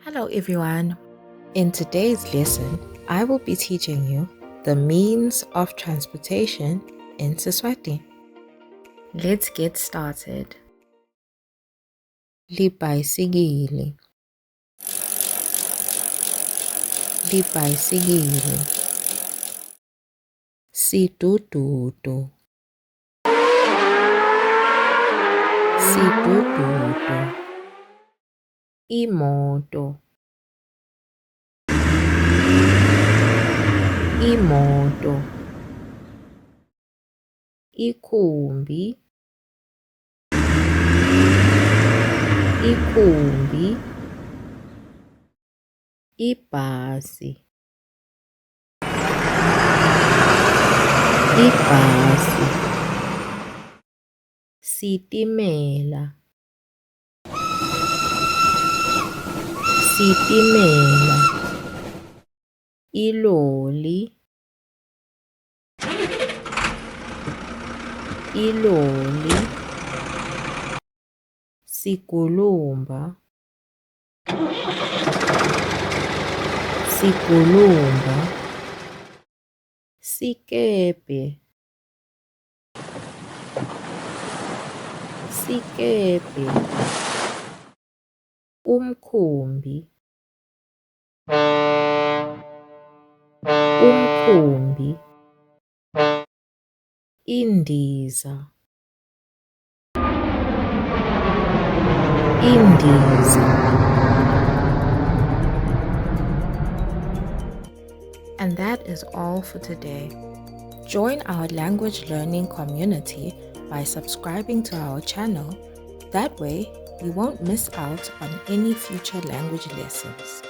Hello everyone. In today's lesson, I will be teaching you the means of transportation in Siswati. Let's get started. Libhayisikili. Libhayisikili. Sidududu. Sidududu. Imoto. Imoto. Ikhumbi. Ikhumbi. Ibhasi. Ibhasi. Sitimela. Sitimela. Iloli. Iloli. Sigulumba. Sigulumba. Sikepe. Sikepe. Umkhumbi. Umkhumbi. Indiza. Indiza. And that is all for today. Join our language learning community by subscribing to our channel. That way, you won't miss out on any future language lessons.